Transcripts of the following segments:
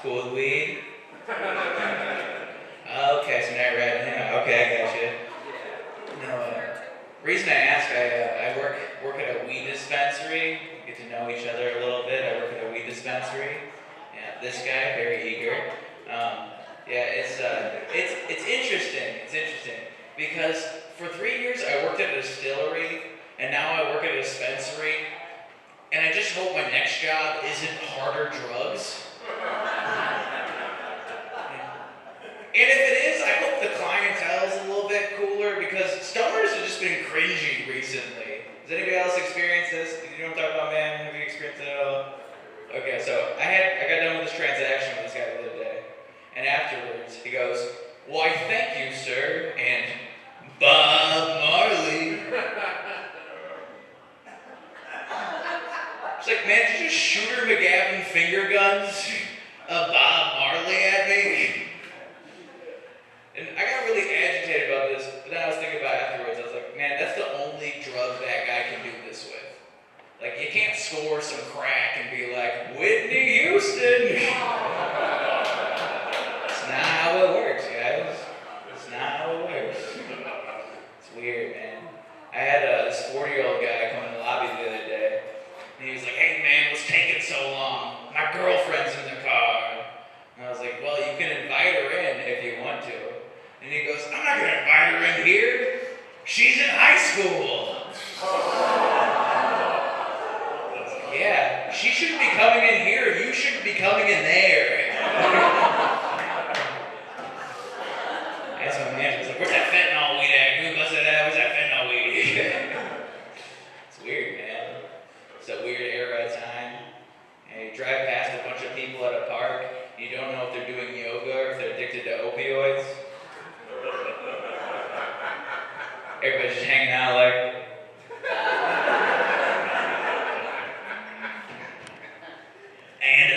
Cool with weed? Okay, so now you're ratting him out. Okay, I got you. No, reason I ask, I work at a weed dispensary. We get to know each other a little bit. I work at a weed dispensary. Yeah, this guy, very eager. Yeah, it's interesting. It's interesting because for 3 years I worked at a distillery, and now I work at a dispensary. And I just hope my next job isn't harder drugs. And if it is, I hope the clientele is a little bit cooler because stoners have just been cringy recently. Has anybody else experienced this? You know what I'm talking about, man? Have you experienced it at all? Okay, so I got done with this transaction with this guy the other day. And afterwards, he goes, "Why, thank you, sir," and Bob Marley. It's like, man, did you just Shooter McGavin finger guns a Bob Marley at me? And I got really agitated about this, but then I was thinking about it afterwards. I was like, man, that's the only drug that guy can do this with. Like, you can't score some crack and be like, Whitney Houston. It's not how it works, guys. It's not how it works. It's weird, man. I had this 40-year-old guy come in the lobby the other day, and he was like, "Hey, man, what's taking so long? My girlfriend's in the car." And I was like, "Well, you can invite her in if you want to." And he goes, "I'm not going to invite her in here. She's in high school." I was like, "Yeah, she shouldn't be coming in here. You shouldn't be coming in there." I asked my manager, I was like, "Where's that fentanyl weed at? Who busted that? Where's that fentanyl weed?" It's weird, man. It's a weird era of time. And you drive past a bunch of people at a park, and you don't know if they're doing yoga or if they're addicted to opioids. Everybody's just hanging out like, and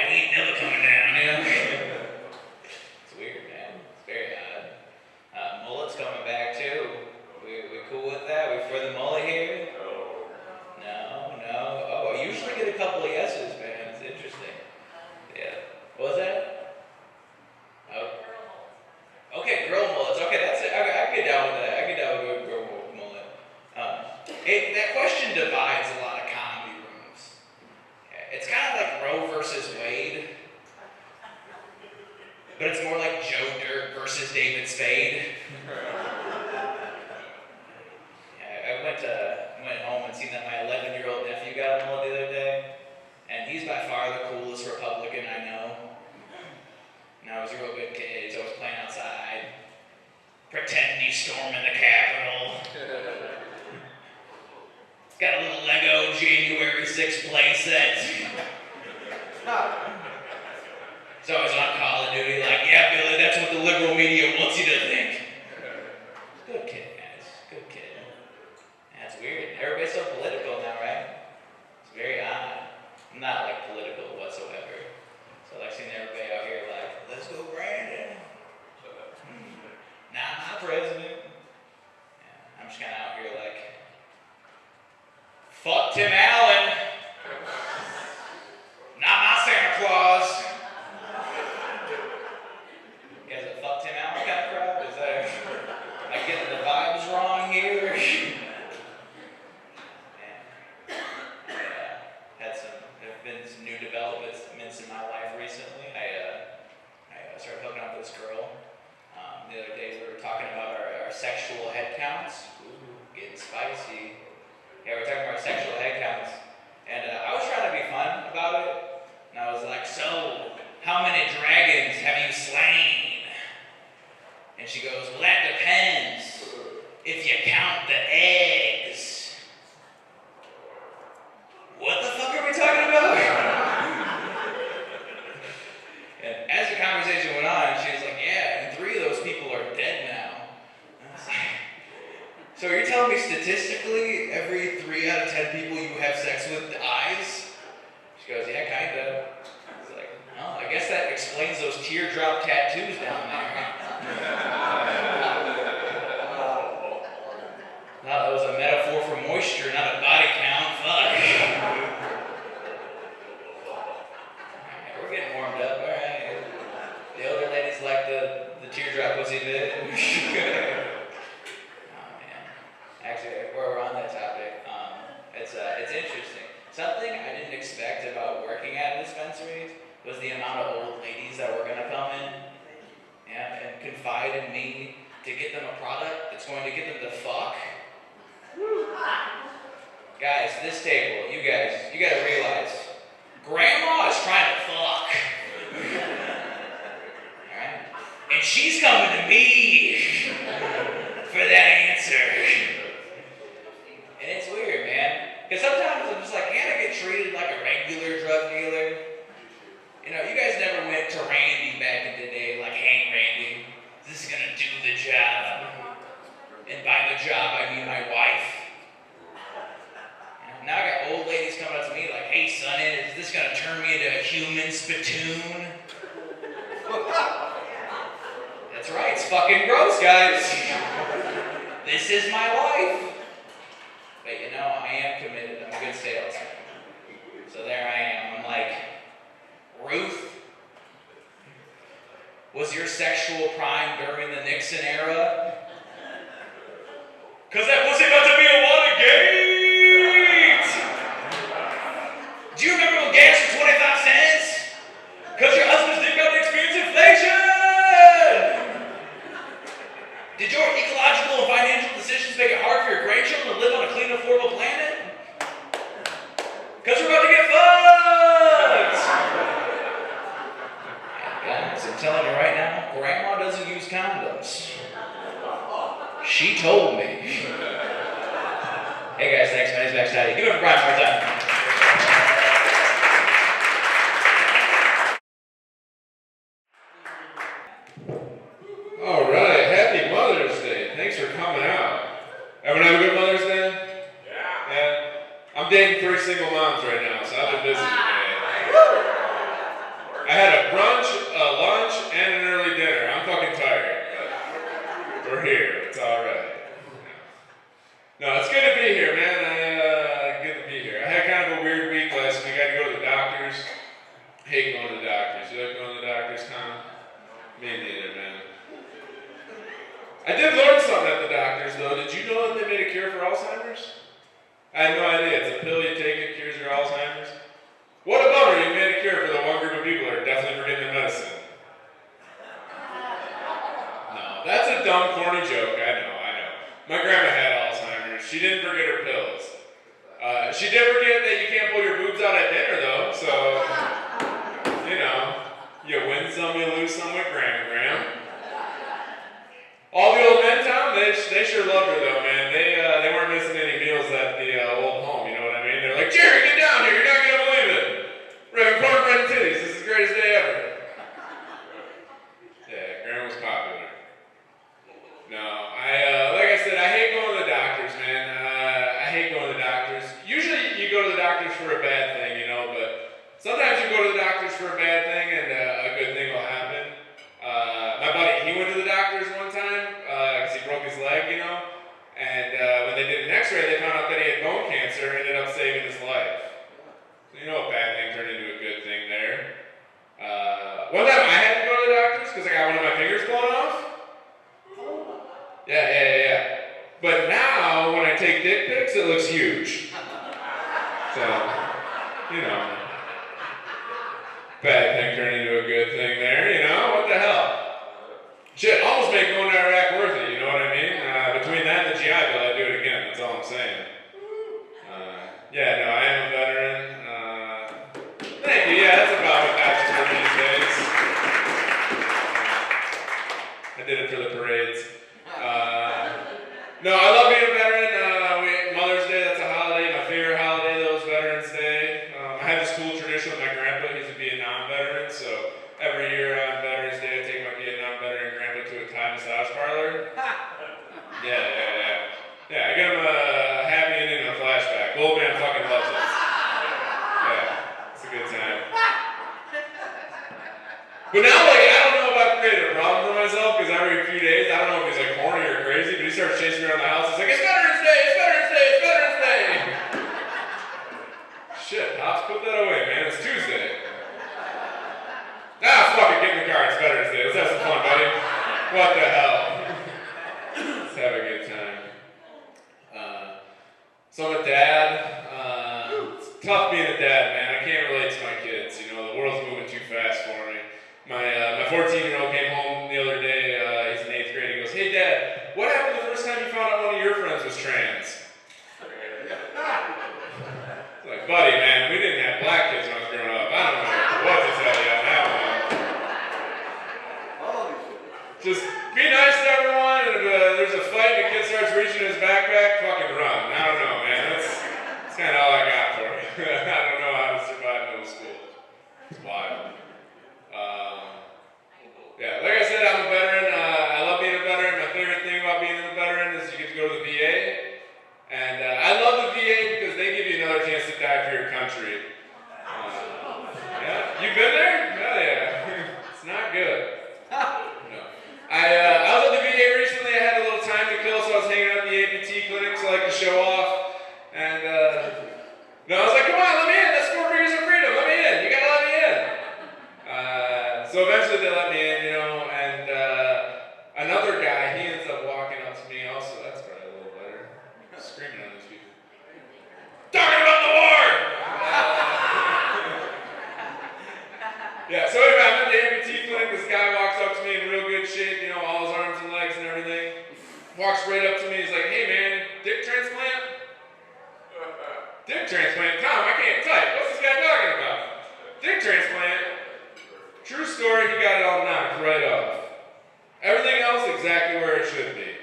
we ain't never coming down, you know? It's weird, man. It's very odd. Mullet's coming back too. We cool with that? We for the mullet here? No. Oh, I usually get a couple of yeses, man. It's interesting. Yeah. What was that? Oh. Okay, girl mullets. Okay, that's it. Okay, I can get down with that. I can get down with a girl mullet. That question divides a lot of comedy rooms. Okay. It's kind of like Roe versus Wade, but it's more like Joe Dirt versus David Spade. I went home and seen that my 11-year-old nephew got a mullet the other day, and he's by far the coolest Republican I know. Now he's a real good kid. He's always playing outside, pretending he's storming the Capitol. He's got a little Lego January 6th playset. He's always on Call of Duty like, "Yeah, Billy, that's what the liberal media wants you to think." Good kid, guys. Good kid. That's weird. Everybody's so political now, right? It's very odd. I'm not like political whatsoever. So I like seeing everybody out here like, "Let's go, Brandon." Not my president. Yeah, I'm just kind of out here like, "Fuck Tim Allen. Not my Santa Claus." You guys a fuck Tim Allen kind of crowd? Is that, am I getting the vibes wrong here? There have been some new developments in my life recently. I started hooking up with this girl. The other day we were talking about our sexual head counts. Ooh, getting spicy. Yeah, we're talking about our sexual head counts. And I was trying to be fun about it. And I was like, "So, how many dragons have you slain?" And she goes, "Well, that depends. If you count the eggs." What the fuck are we talking about? And as the conversation went on, she was like, "Yeah, and 3 of those people are dead now." And I was like, "So you're telling me statistically every 3 out of 10 people you have sex with dies?" She goes, "Yeah, kinda." I was like, "Oh, I guess that explains those teardrop tattoos down there." No, that was a metaphor for moisture, not a body count. Fuck. we're getting warmed up, all right. The older ladies like the teardrop pussy bit. Oh man. Actually, while we're on that topic, it's interesting. Something I didn't expect about working at dispensaries was the amount of old ladies that were gonna come in, and confide in me to get them a product that's going to get them to fuck. Guys, this table, you gotta realize, Grandma is trying to fuck. Alright? And she's coming to me for that answer. And it's weird, man. Because sometimes I'm just like, can't I get treated like a regular drug dealer? You know, you guys never went to Randy back in the day, like, hey Randy, this is gonna do the job. And by the job, I mean my wife. Now I got old ladies coming up to me like, hey son, is this gonna turn me into a human spittoon? That's right, it's fucking gross, guys. This is my life. But you know, I am committed. I'm a good salesman. So there I am. I'm like, Ruth, was your sexual prime during the Nixon era? Cause that pussy about to be a Watergate! Do you remember when gas was 25 cents? Cause your husband's dick got to experience inflation! Did your ecological and financial decisions make it hard for your grandchildren to live on a clean, affordable planet? Cause we're about to get fucked! Guys, I'm telling you right now, Grandma doesn't use condoms. She told me. Hey guys, thanks. My name's Max Daddy. Give it up for Brian one more time. All right, happy Mother's Day. Thanks for coming out. Everyone have a good Mother's Day? Yeah. I'm dating 3 single moms right now, so I've been busy today. I had a brunch, a lunch, and an early dinner. I'm fucking tired. We're here. It's all right. No, it's good to be here, man. Good to be here. I had kind of a weird week last week. I had to go to the doctors. I hate going to the doctors. You like going to the doctors, Tom? Me neither, man. I did learn something at the doctors, though. Did you know that they made a cure for Alzheimer's? I had no idea. It's a pill you take, it cures your Alzheimer's. What a bummer, you made a cure for the one group of people who are definitely forgetting their medicine. No, that's a dumb, corny joke. I know. My grandma had Alzheimer's. She didn't forget her pills. She did forget that you can't pull your boobs out at dinner, though, so, you know, you win some, you lose some with Graham. All the old men, Tom, they sure loved her, though, man. They weren't missing any meals at the old home, you know what I mean? They're like, Jerry, get down here, you're not going to believe it. We're having cornbread and titties, this is the greatest day ever. Yeah, Graham was popular. No, like I said, I hate going to the doctors, man. I hate going to the doctors. Usually you go to the doctors for a bad thing, you know, but sometimes you go to the doctors for a bad thing and a good thing will happen. My buddy, he went to the doctors one time because he broke his leg, you know, and when they did an x-ray, they found out that he had bone cancer and ended up saving his life. So you know a bad thing turned into a good thing there. One time I had to go to the doctors because I got one of my fingers blown off. Yeah. But now, when I take dick pics, it looks huge. So, you know. Bad thing turned into a good thing there, you know? What the hell? Shit, almost made going to Iraq worth it, you know what I mean? Between that and the GI Bill, I'd do it again, that's all I'm saying. Yeah, no, I am a veteran. Thank you, yeah, that's about what that's for these days. I did it for the parades. No, I love being a veteran. Mother's Day, that's a holiday. My favorite holiday, though, is Veterans Day. I have this cool tradition with my grandpa. He's a Vietnam veteran, so every year on Veterans Day, I take my Vietnam veteran grandpa to a Thai massage parlor. Yeah, I give him a happy ending and a flashback. The old man fucking loves it. Yeah, it's a good time. But now, like, I don't know if I've created a problem for myself, because every few days, I don't know if he's like horny or crazy, but he starts chasing me around the house. He's like, it's Veterans Day, it's Veterans Day, it's Veterans Day. Shit, Pops, put that away, man. It's Tuesday. what the hell? Let's have a good time. So I'm a dad. It's tough being a dad, man. I can't relate to my kids. You know, the world's moving too fast for me. My 14-year-old came home the other day. He's in 8th grade. He goes, "Hey, Dad, what happened the first time you found out one of your friends was trans?" It's like, buddy, man, we didn't have black kids when I was growing up. I don't know what to tell you on that one. Just be nice to everyone, and if there's a fight and a kid starts reaching in his backpack, fucking run. I don't know, man. That's kind of all I got for you. I don't know how to survive middle school. It's wild. Yeah, like I said, I'm a veteran. I love being a veteran. My favorite thing about being a veteran is you get to go to the VA. And I love the VA because they give you another chance to die for your country. Yeah, you've been there? Hell yeah. It's not good. No. I was at the VA recently. I had a little time to kill, so I was hanging out at the APT clinics. I like to show off. And I was like, come on, let me in. That's 4 fingers of freedom. Let me in. You gotta let me in. So eventually they let me in, you know, and another guy, he ends up walking up to me also. That's probably a little better. Screaming on these people. Talking about the war! Yeah, so anyway, I'm at the amputee clinic. This guy walks up to me in real good shape, you know, all his arms and legs and everything. Walks right up to me. He's like, "Hey, man, dick transplant?" Dick transplant? Tom, I can't type. What's this guy talking about? Dick transplant? True story, he got it all knocked right off. Everything else exactly where it should be.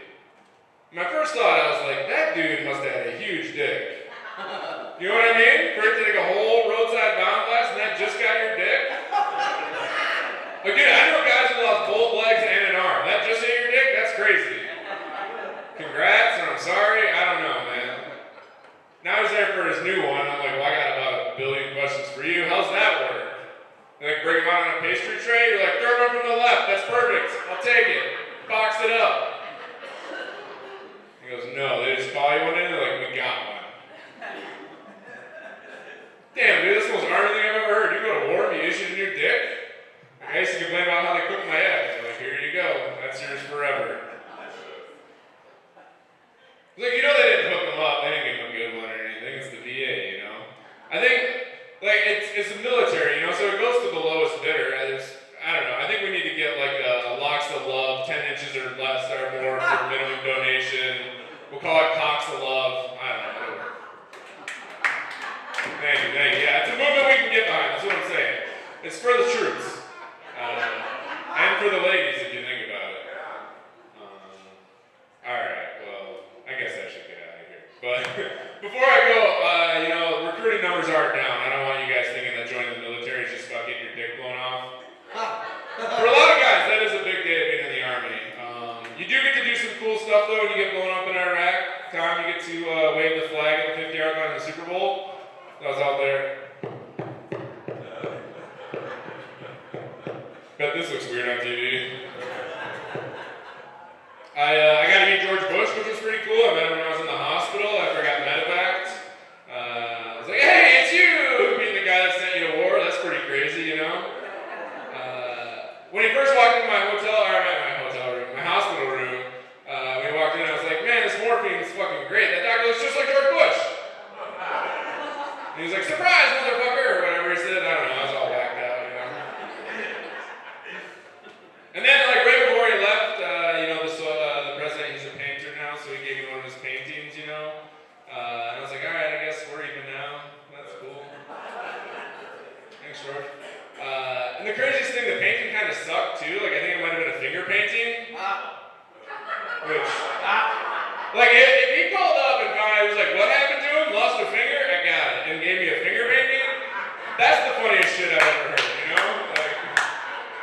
My first thought, I was like, that dude must have had a huge dick. You know what I mean? For it to take a whole roadside bound blast and that just got your dick? Like, dude, I know guys who lost both legs and an arm. That just hit your dick? That's crazy. Congrats, and I'm sorry. I don't know, man. Now he's there for his new one. I'm like, well, I got about 1 billion questions for you. How's that work? They like bring him out on a pastry tray. You're like, third one from the left. That's perfect. I'll take it. Box it up. He goes, no. They just call you one in. They're like, we got one. Damn, dude, that's the most army thing I've ever heard. You go to war and you issued a new dick? I used to complain about how they cook my eggs. I'm like, here you go. That's yours forever. Like, you know they didn't hook them up. They didn't give them a good one or anything. It's the VA, you know? I think, like, it's the military, you know? So it goes to the lowest bidder. I don't know. I think we need to get, like, a locks of love, 10 inches or less or more for minimum donation. We'll call it cocks of love. I don't know. Thank you. Yeah, it's a movement we can get behind. That's what I'm saying. It's for the troops. And for the ladies, if you think about it. Alright, well, I guess I should get out of here. But before I go, you know, recruiting numbers are down. I don't want you guys thinking that joining the military is just about getting your dick blown off. For a lot of guys, that is a big day of being in the Army. You do get to do some cool stuff, though, when you get blown up in Iraq. Tom, you get to wave the flag at the 50-yard line in the Super Bowl. I was out there. Bet this looks weird on TV. I got to meet George Bush, which was pretty cool. I met him when I was in the hospital after I got medevaced. I was like, hey, it's you! Meeting the guy that sent you to war. That's pretty crazy, you know? When he first walked into my hospital room, when he walked in, I was like, man, this morphine is fucking great. That doctor looks just like George Bush. And he was like, surprise, motherfucker, or whatever he said. I don't know, I was all whacked out, you know? And then, like, right before he left, you know, the president, he's a painter now, so he gave me one of his paintings, you know? And I was like, all right, I guess we're even now. That's cool. Thanks, George. And the craziest thing, the painting kind of sucked, too. Like, I think it might have been a finger painting. Which, like, if he called up and found out, he was like, what happened to him? Lost a finger? I got it. And gave me a finger painting? That's the funniest shit I've ever heard, you know? Like,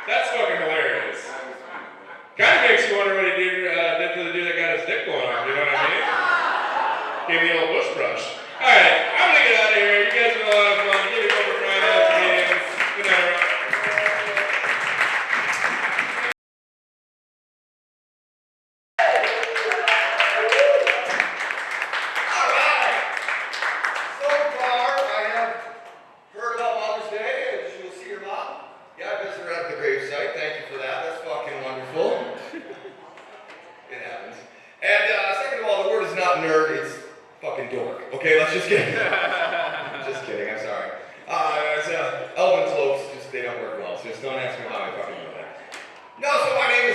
that's fucking hilarious. Kind of makes you wonder what he did for the dude that got his dick blown off, you know what I mean? Gave me a little bush brush. Alright, I'm gonna get out of here. You guys have been a lot of fun. Give me over Fridays, meetings. Good night, everyone.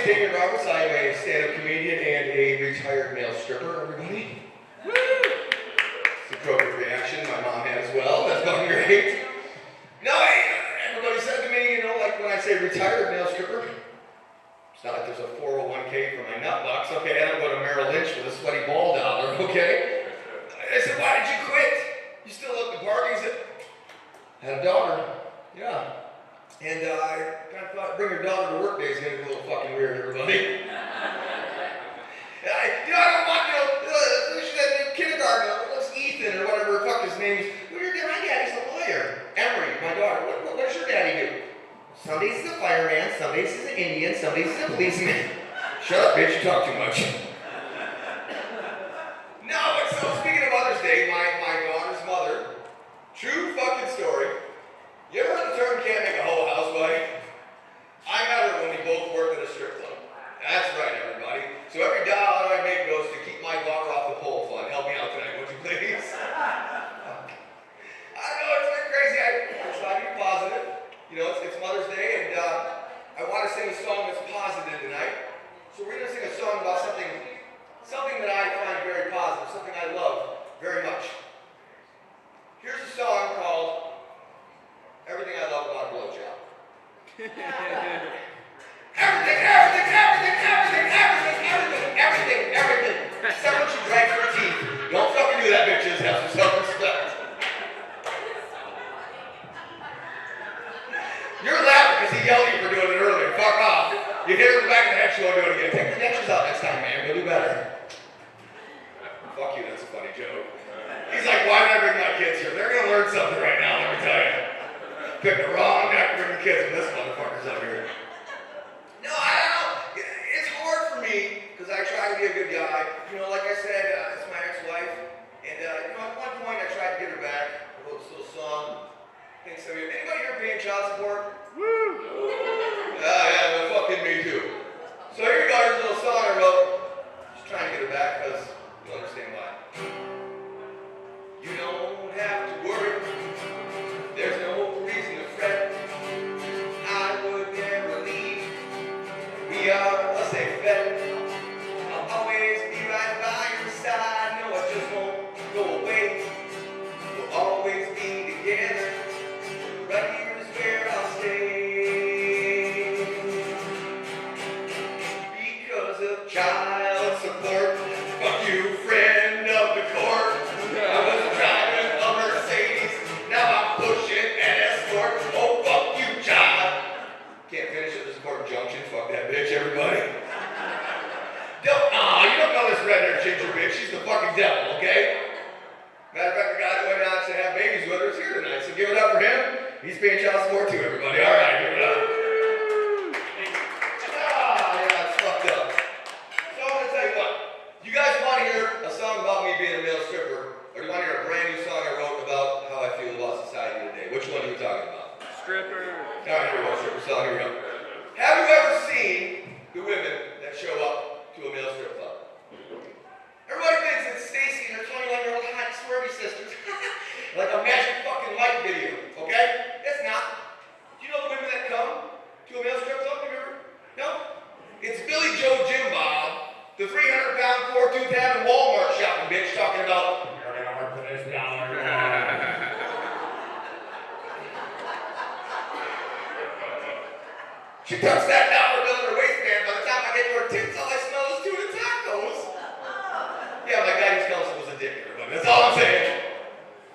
is Damian Roberts. I am a stand-up comedian and a retired male stripper, everybody. Woo! It's the appropriate reaction. My mom had as well. That's fucking great. No, everybody said to me, you know, like when I say retired male stripper, it's not like there's a 401k for my nut box. Okay, I don't go to Merrill Lynch with a sweaty ball dollar, okay? I said, why did you quit? You still love the party? He said, I had a daughter. Yeah. And I kind of thought bring your daughter to work day is going to be a little fucking weird, everybody. I don't want, that kindergarten, what's Ethan or whatever the fuck his name is. My daddy's a lawyer. Emery, my daughter, what does your daddy do? Sundays he's a fireman, Sundays he's an Indian, Sundays he's a policeman. Shut up, bitch, you talk too much. No, but so speaking of Mother's Day, my daughter's mother, true fucking story. You ever heard the term can't make a whole housewife? I met her when we both worked at a strip club. That's right, everybody. So every dollar I make goes to keep my daughter off the pole fund. Help me out tonight, would you please? I know, it's been crazy. I try to be positive. You know, it's Mother's Day, and I want to sing a song that's positive tonight. So we're going to sing a song about something that I find very positive, something I love very much. Here's a song called Everything I Love About a Blowjob. Everything. Except when she drags her teeth. Don't fucking do that, bitches. Have some self-respect. You're laughing because he yelled at you for doing it earlier. Fuck off. You hit her in the back of the head, she won't do it again. Take the dentures out next time, man. You'll do better. Fuck you, that's a funny joke. He's like, why did I bring my kids here? They're going to learn something right now, let me tell you. Picked the wrong night to bring the kids, but this motherfucker's up here. No, I don't know. It's hard for me because I try to be a good guy. You know, like I said, it's my ex-wife. And, at one point I tried to get her back. I wrote this little song. I think some of you, anybody here paying child support? Woo! Yeah, well, fucking me too. So here you go, here's a little song I wrote. Just trying to get her back because you'll understand why. You don't have to worry. There's no reason to fret. I would never leave. We are a safe bet. I'll always be right by your side. No, I just won't go away. We'll always be together. Right here is where I'll stay. Because of child support. Fuck you, friend of the court. I was driving a Mercedes. Now I'm pushing an Escort. Oh, fuck you, child. Can't finish at this important junction. Fuck that bitch, everybody. You don't know this red-haired ginger bitch. She's the fucking devil, okay? Matter of fact, the guy that went out to have babies with her is here tonight, so give it up for him. He's paying child support too, everybody. All right, give it up. Yeah, it's fucked up. So I'm going to tell you what. You guys want to hear a song about me being a male stripper, or do you want to hear a brand new song I wrote about how I feel about society today? Which one are you talking about? Stripper. All right, here we go, stripper song. Here we go. Have you ever seen the women that show up to a male strip club? Everybody thinks it's Stacy and her 21-year-old hot swervy sisters. Like a magic fucking light video, okay? It's not. Do you know the women that come to a male strip club? No? It's Billy Joe Jim Bob, the 300-pound, 4-tooth having Walmart shopping bitch talking about, you're gonna work for this dollar. She tucks that dollar bill in her waistband. By the time I get to her tits, all I smell is tuna tacos. Yeah, my guidance counselor was a dick, everybody. That's all I'm saying.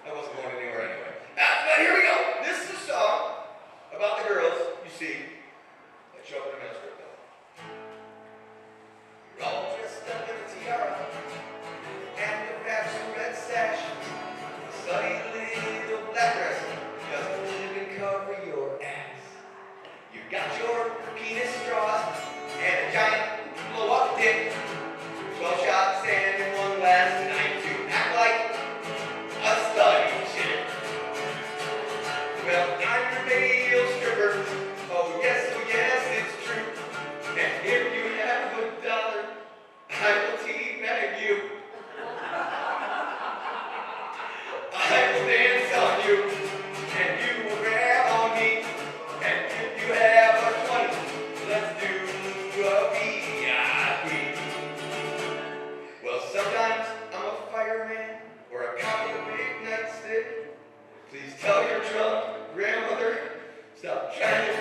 I wasn't going anywhere anyway. But here we go. This is a song about the girls you see that show up in a male strip club. You're all dressed up in a tiara and a red sash. Sunny little black dress doesn't even cover your ass. You got your penis straws and a giant blow-up dick. 12 shots and one last night to act like a slutty chick. Well, I'm your male stripper. Oh yes, it's true. And if you have a dollar, I will teabag you. I will dance on you, and you will grab on me. And if you have a 20, let's do a beat.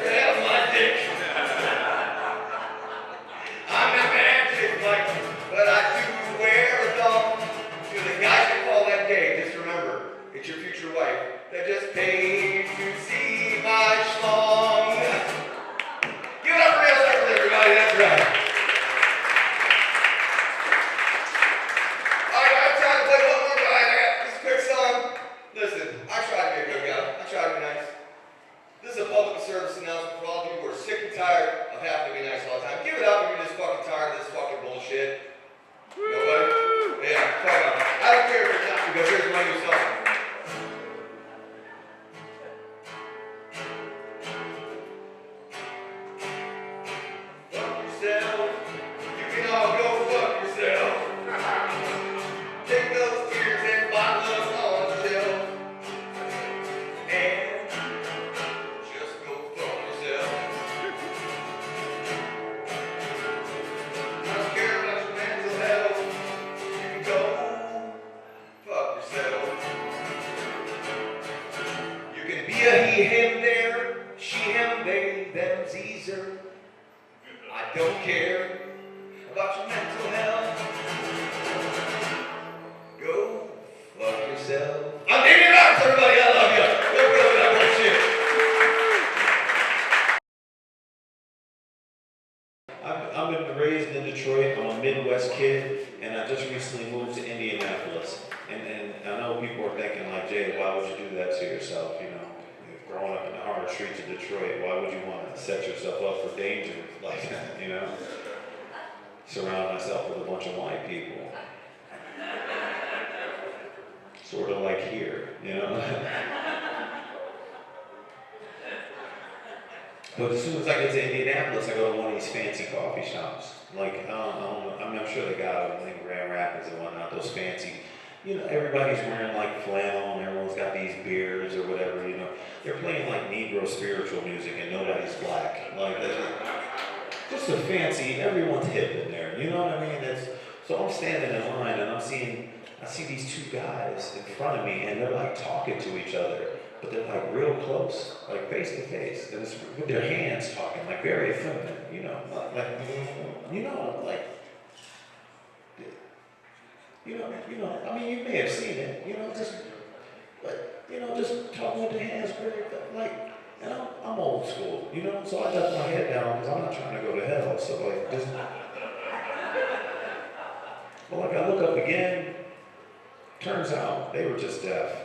have my dick. I'm not magic, like, but I do wear a thong. You know, the guys that call that gay, just remember, it's your future wife that just paid to see my schlong. Give it up for real circles, everybody, that's right. Alright, I'm trying to play one more guy. I got this quick song. Listen, I try to be a good guy. I try to be nice. This is a public service announcement for all of you who are sick and tired of having to be nice all the time. Give it up if you're just fucking tired of this fucking bullshit. Nobody? Yeah, fuck up. I don't care if it's not because here's my new song. Fuck yourself. You can all go fuck yourself. Take those tears and bottle them on the shelf. And just go fuck yourself. I don't care about your mental health. You can go fuck yourself. You can be a he, him, there, she, him, they, them, Caesar. I don't care about your mental health. Go fuck yourself. I'm David Roberts, everybody. I love you. Go get over that bullshit. I've been raised in Detroit. I'm a Midwest kid, and I just recently moved to Indianapolis. And I know people are thinking like, Jay, why would you do that to yourself? You know, growing up in the hard streets of Detroit, why would you want to set yourself up for danger like that? You know, surround myself with a bunch of white people, sort of like here, you know. But as soon as I get to Indianapolis, I go to one of these fancy coffee shops. Like, I'm sure they got them in Grand Rapids and whatnot, those fancy, you know, everybody's wearing like flannel and everyone's got these beards or whatever, you know. They're playing like Negro spiritual music and nobody's black. Like, just a fancy, everyone's hip in there, you know what I mean? So I'm standing in line and I see these two guys in front of me and they're like talking to each other. But they're like real close, like face to face, and it's with their hands talking, like very effeminate, you know, like, you know, like, you know, I mean, you may have seen it, you know, just, but, you know, just talking with their hands, very, like, and I'm old school, you know, so I duck my head down because I'm not trying to go to hell, so like, just, well, like I look up again, turns out they were just deaf.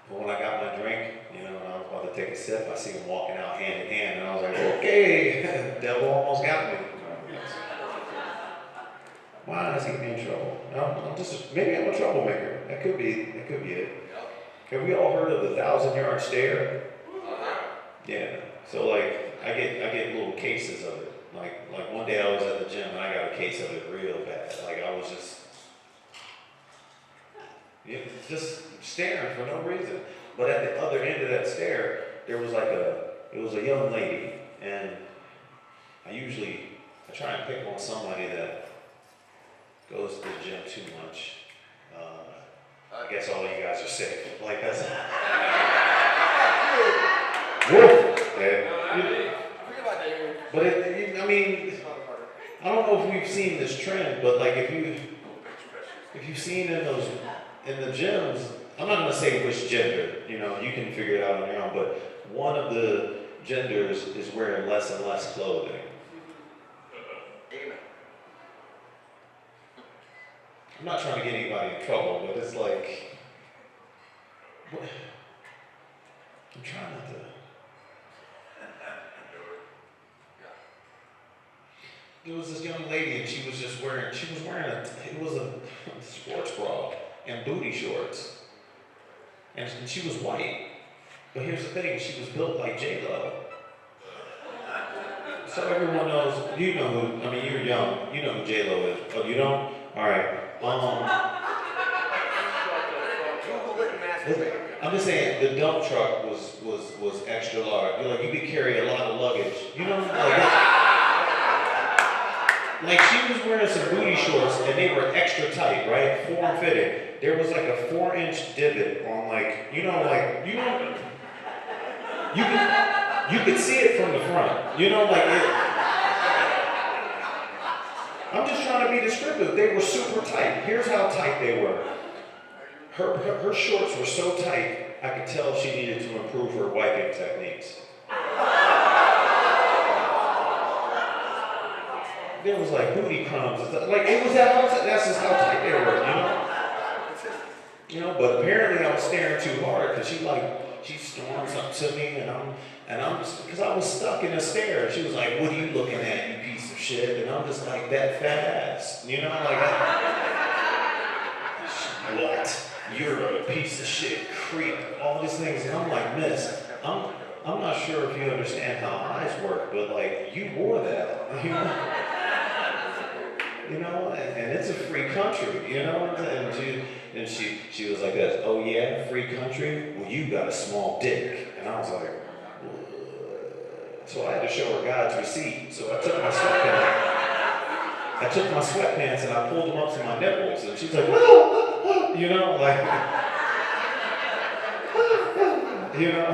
When I got my drink, you know, and I was about to take a sip, I see him walking out hand in hand, and I was like, okay, devil almost got me. Why does he get me in trouble? Maybe I'm a troublemaker. That could be it. Have we all heard of the 1,000-yard stare? Yeah. So like, I get little cases of it. Like one day I was at the gym and I got a case of it real bad. Like I was just staring for no reason. But at the other end of that stare, there was it was a young lady, and I try and pick on somebody that goes to the gym too much. I guess all you guys are sick. Like that's woof. But I mean, I don't know if we've seen this trend, but like if you've seen in the gyms, I'm not gonna say which gender, you know, you can figure it out on your own, but one of the genders is wearing less and less clothing. I'm not trying to get anybody in trouble, but it's like, I'm trying not to. There was this young lady and she was wearing a sports bra and booty shorts. And she was white. But here's the thing, she was built like J-Lo. So everyone knows, you know who, I mean, you're young, you know who J-Lo is. Oh, you don't? All right. I'm just saying, the dump truck was extra large. You could carry a lot of luggage. You know, Like she was wearing some booty shorts and they were extra tight, right? Form fitted. There was like a 4-inch divot on you could see it from the front. You know, I'm just trying to be descriptive. They were super tight. Here's how tight they were. Her shorts were so tight, I could tell she needed to improve her wiping techniques. There was like booty crumbs and stuff. Like it was that's just how tight they were, you know? You know, but apparently I was staring too hard because she storms up to me and I'm just, because I was stuck in a stare. She was like, what are you looking at, you piece of shit? And I'm just like, that fat ass, you know? What? You're a piece of shit, creep, all these things. And I'm like, miss, I'm not sure if you understand how eyes work, but like, you wore that, you know? You know, and it's a free country, you know? And she was like this, oh yeah, free country? Well, you got a small dick. And I was like, so I had to show her God's receipt. So I took my sweatpants and I pulled them up to my nipples. And she's like, you know, like, you know,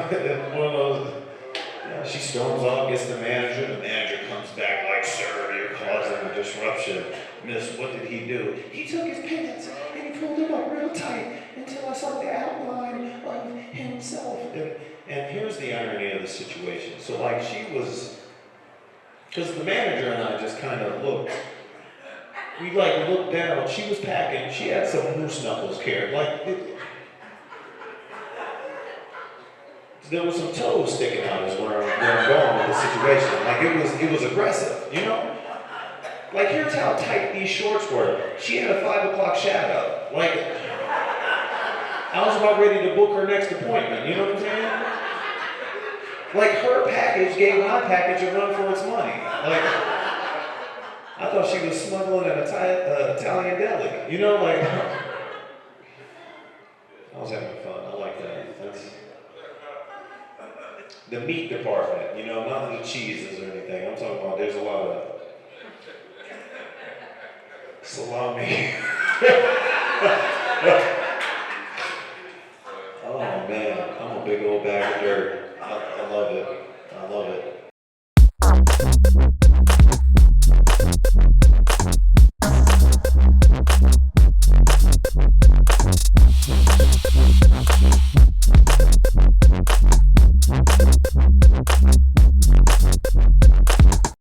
one of those. Yeah, she storms off, gets the manager. The manager comes back like, sir, you're causing a disruption. Miss, what did he do? He took his pants and he pulled them up real tight until I saw the outline of himself. And here's the irony of the situation. So like she was, because the manager and I just kind of looked. We like looked down. She was packing. She had some moose knuckles carried. There was some toes sticking out is where I'm going with the situation. Like it was aggressive, you know? Like here's how tight these shorts were. She had a 5 o'clock shadow. Like I was about ready to book her next appointment, you know what I'm saying? Like her package gave my package a run for its money. Like I thought she was smuggling an Italian deli, you know, like I was having fun. I like that. That's the meat department, you know, not the cheeses or anything. I'm talking about there's a lot of salami. Oh man, I'm a big old bag of dirt. I love it.